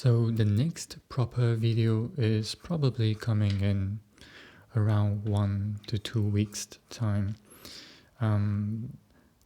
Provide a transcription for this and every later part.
So the next proper video is probably coming in around 1 to 2 weeks time,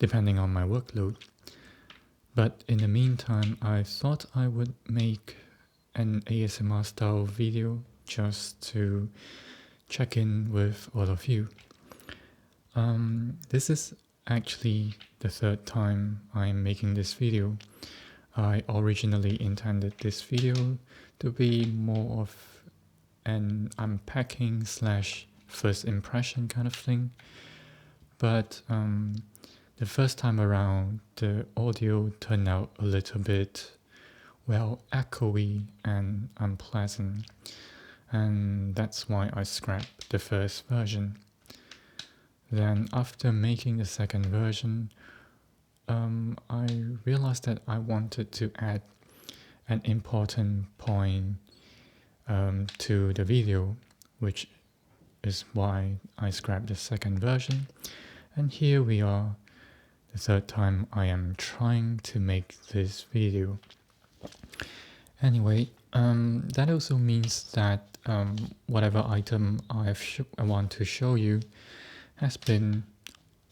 depending on my workload. But in the meantime, I thought I would make an ASMR style video just to check in with all of you. This is actually the third time I'm making this video. I originally intended this video to be more of an unpacking / first impression kind of thing, but the first time around the audio turned out a little bit, well, echoey and unpleasant, and that's why I scrapped the first version. Then after making the second version, I realized that I wanted to add an important point to the video, which is why I scrapped the second version. And here we are, the third time I am trying to make this video. Anyway, that also means that whatever item I want to show you has been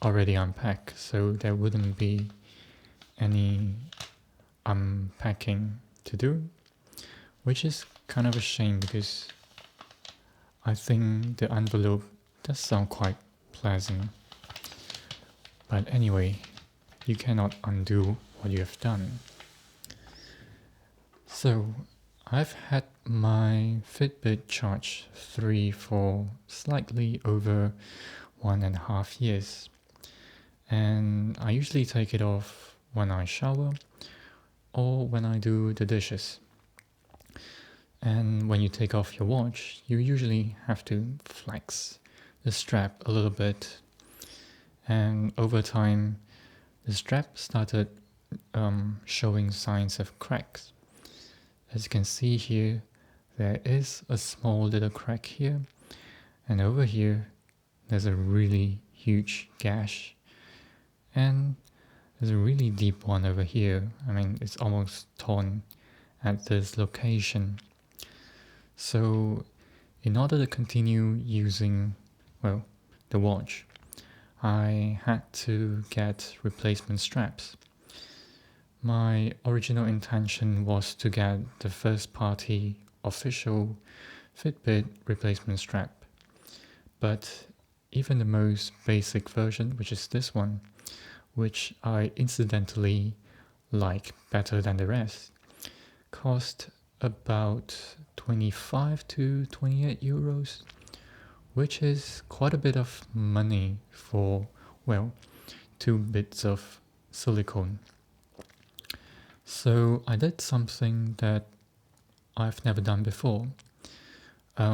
already unpacked, so there wouldn't be any unpacking to do, which is kind of a shame because I think the envelope does sound quite pleasant. But anyway, you cannot undo what you have done. So I've had my Fitbit Charge 3 for slightly over 1.5 years, and I usually take it off when I shower or when I do the dishes. And when you take off your watch, you usually have to flex the strap a little bit, and over time the strap started showing signs of cracks. As you can see here, there is a small little crack here, and over here there's a really huge gash, and there's a really deep one over here. I mean, it's almost torn at this location. So in order to continue using, well, the watch, I had to get replacement straps. My original intention was to get the first party official Fitbit replacement strap, but even the most basic version, which is this one, which I incidentally like better than the rest, cost about 25 to 28 euros, which is quite a bit of money for, well, 2 bits of silicone. So I did something that I've never done before,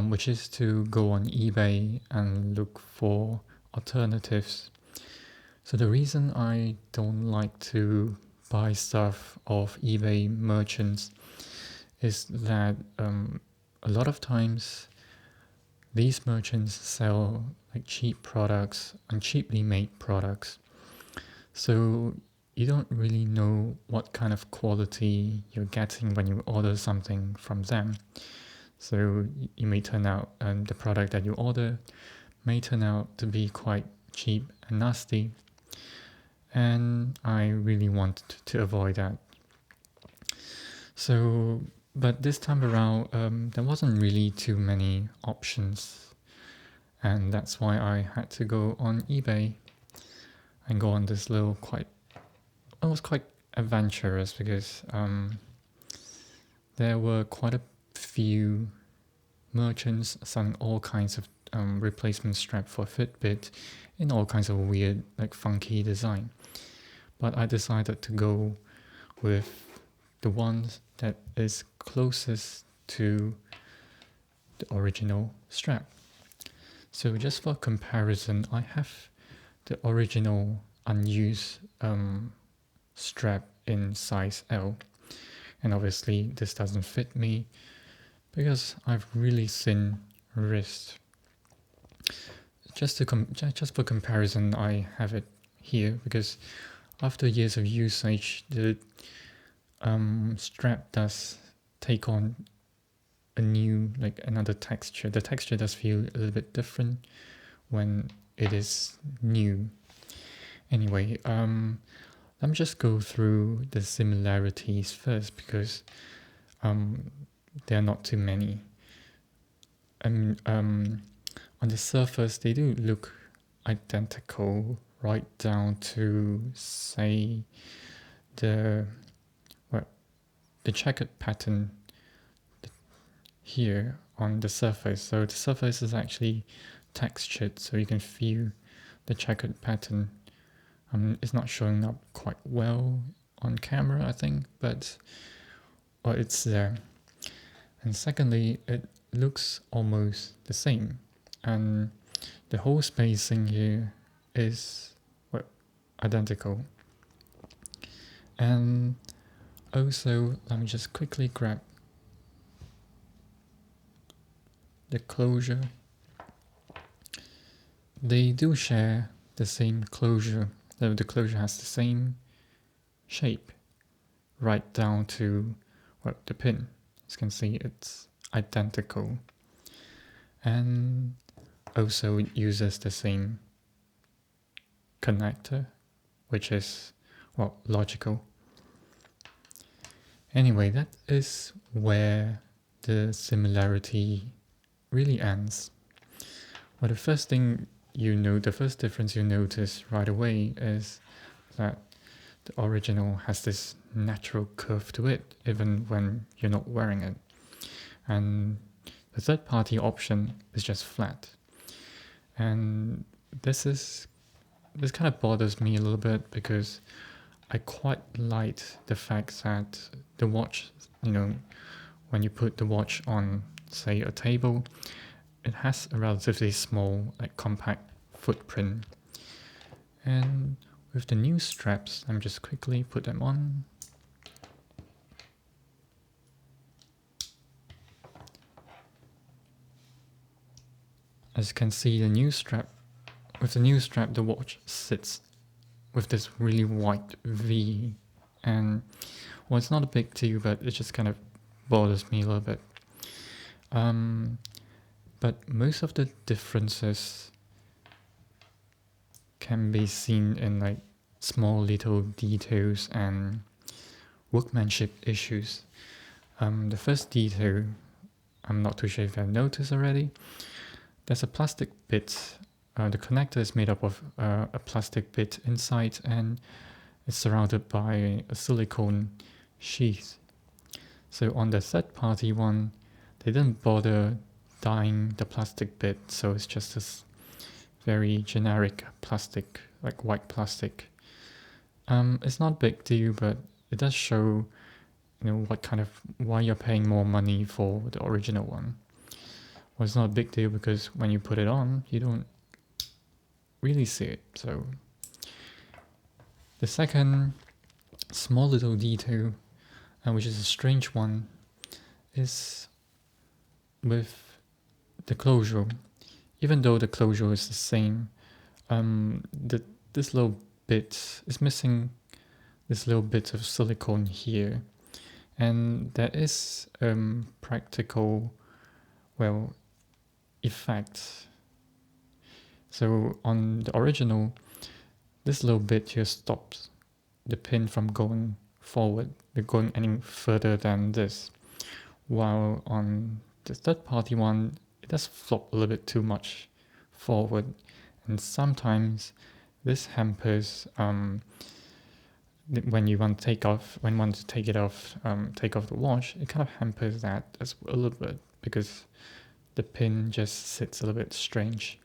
which is to go on eBay and look for alternatives. So the reason I don't like to buy stuff off eBay merchants is that a lot of times these merchants sell like cheap products and cheaply made products. So you don't really know what kind of quality you're getting when you order something from them. So you may turn out, the product that you order may turn out to be quite cheap and nasty. And I really wanted to avoid that. So, but this time around, there wasn't really too many options. And that's why I had to go on eBay and go on this little it was quite adventurous because there were quite a few merchants selling all kinds of replacement strap for Fitbit in all kinds of weird, like funky design. But I decided to go with the one that is closest to the original strap. So just for comparison, I have the original unused strap in size L, and obviously this doesn't fit me because I've really thin wrist. Just for comparison, I have it here because after years of usage, the strap does take on a new, like another texture. The texture does feel a little bit different when it is new. Anyway, let me just go through the similarities first because there are not too many. On the surface, they do look identical, right down to, say, the checkered pattern here on the surface. So the surface is actually textured, so you can feel the checkered pattern. It's not showing up quite well on camera, I think, but well, it's there. And secondly, it looks almost the same, and the whole spacing here is identical. And also, let me just quickly grab the closure. They do share the same closure. The closure has the same shape, right down to the pin. As you can see, it's identical. And also it uses the same connector, which is, logical. Anyway, that is where the similarity really ends. Well, the first difference you notice right away is that the original has this natural curve to it, even when you're not wearing it. And the third-party option is just flat. And this kind of bothers me a little bit because I quite like the fact that the watch, when you put the watch on, say, a table, it has a relatively small, compact footprint. And with the new straps, I'm just quickly put them on. As you can see, with the new strap, the watch sits with this really wide V, and it's not a big deal, but it just kind of bothers me a little bit. But most of the differences can be seen in small little details and workmanship issues. The first detail, I'm not too sure if you've noticed already, there's a plastic bit. The connector is made up of a plastic bit inside, and it's surrounded by a silicone sheath. So on the third-party one, they didn't bother dyeing the plastic bit, so it's just this very generic plastic, white plastic. It's not a big deal, but it does show, why you're paying more money for the original one. Well, it's not a big deal because when you put it on, you don't really see it. So the second small little detail, which is a strange one, is with the closure. Even though the closure is the same, this little bit is missing, this little bit of silicone here, and there is practical effect. So on the original, this little bit here stops the pin from going forward, going any further than this, while on the third-party one, it does flop a little bit too much forward, and sometimes this hampers when you want to take off the watch. It kind of hampers that as a little bit because the pin just sits a little bit strange.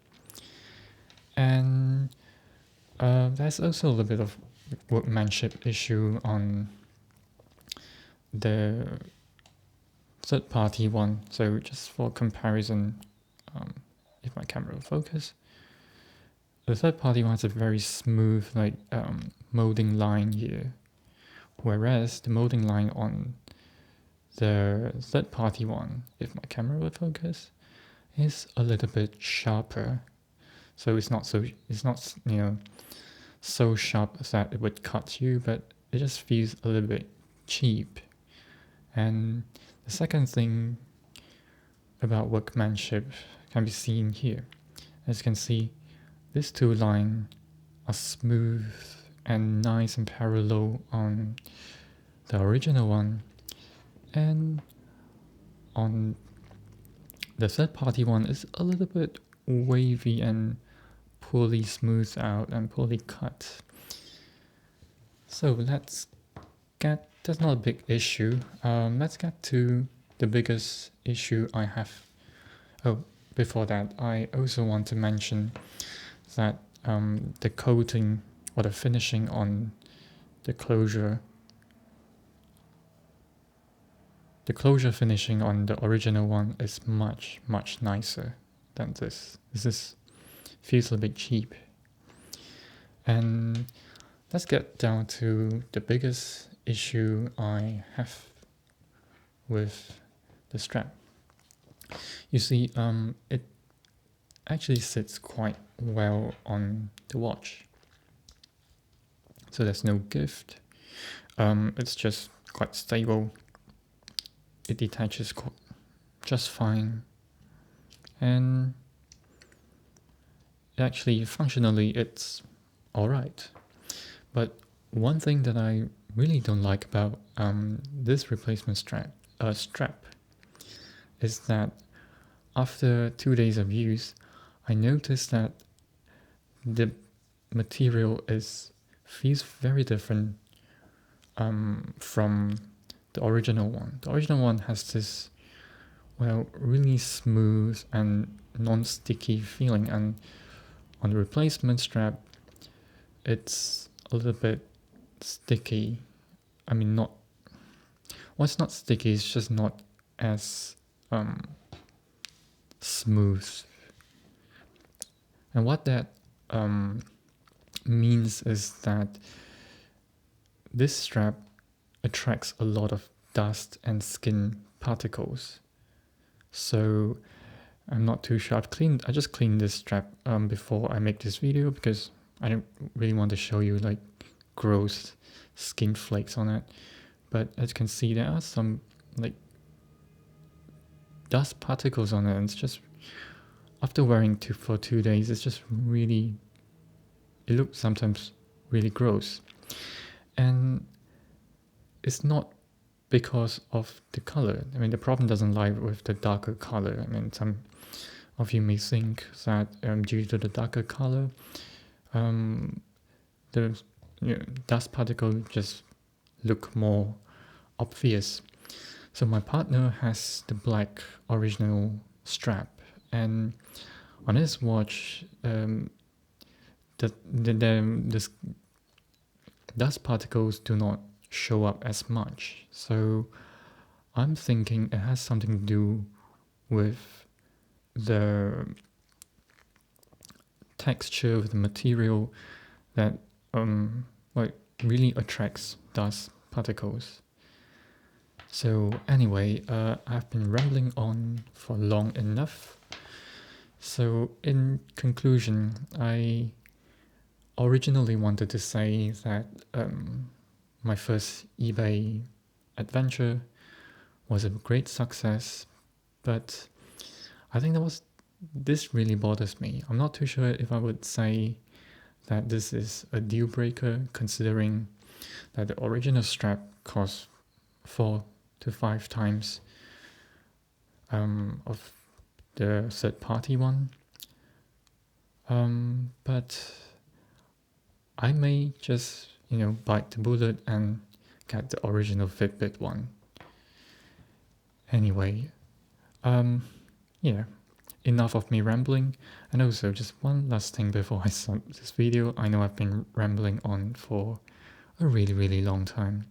And there's also a little bit of workmanship issue on the third-party one. So just for comparison, if my camera will focus, the third-party one has a very smooth molding line here, whereas the molding line on the third-party one, if my camera will focus, is a little bit sharper. So it's not so sharp that it would cut you, but it just feels a little bit cheap. And The second thing about workmanship can be seen here. As you can see, these two lines are smooth and nice and parallel on the original one, and on the third party one is a little bit wavy and poorly smoothed out and poorly cut. So that's not a big issue. Let's get to the biggest issue I have. Oh, before that, I also want to mention that the coating or the finishing on the closure finishing on the original one is much nicer than this. This feels a bit cheap. And let's get down to the biggest issue I have with the strap. You see, it actually sits quite well on the watch. So there's no gift. It's just quite stable. It detaches just fine. And actually, functionally, it's alright. But one thing that I really don't like about this replacement strap is that after 2 days of use, I noticed that the material feels very different from the original one. The original one has this, well, really smooth and non-sticky feeling, and on the replacement strap, it's a little bit sticky. I mean, it's not sticky, it's just not as smooth. And what that means is that this strap attracts a lot of dust and skin particles. So I'm not too sure. I just cleaned this strap before I make this video, because I don't really want to show you like gross skin flakes on it. But as you can see, there are some like dust particles on it, and it's just, after wearing for 2 days, it's just really, it looks sometimes really gross. And it's not because of the color. I mean, the problem doesn't lie with the darker color. I mean, some of you may think that due to the darker color, the dust particles just look more obvious. So my partner has the black original strap, and on his watch, the dust particles do not show up as much. So I'm thinking it has something to do with the texture of the material that really attracts dust particles. So anyway, I've been rambling on for long enough. So in conclusion, I originally wanted to say that my first eBay adventure was a great success, but I think this really bothers me. I'm not too sure if I would say that this is a deal breaker, considering that the original strap cost 4 to 5 times of the third party one. But I may just bite the bullet and get the original Fitbit one. Anyway, enough of me rambling. And also, just one last thing before I start this video. I know I've been rambling on for a really long time.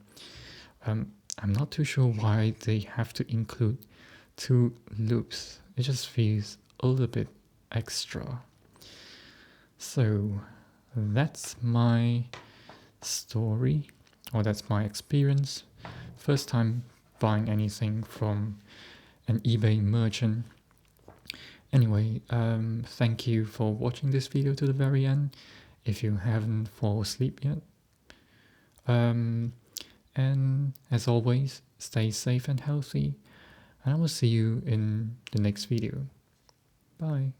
I'm not too sure why they have to include 2 loops. It just feels a little bit extra. So that's my story, or that's my experience. First time buying anything from an eBay merchant. Anyway, thank you for watching this video to the very end, if you haven't fallen asleep yet. And as always, stay safe and healthy, And I will see you in the next video. Bye.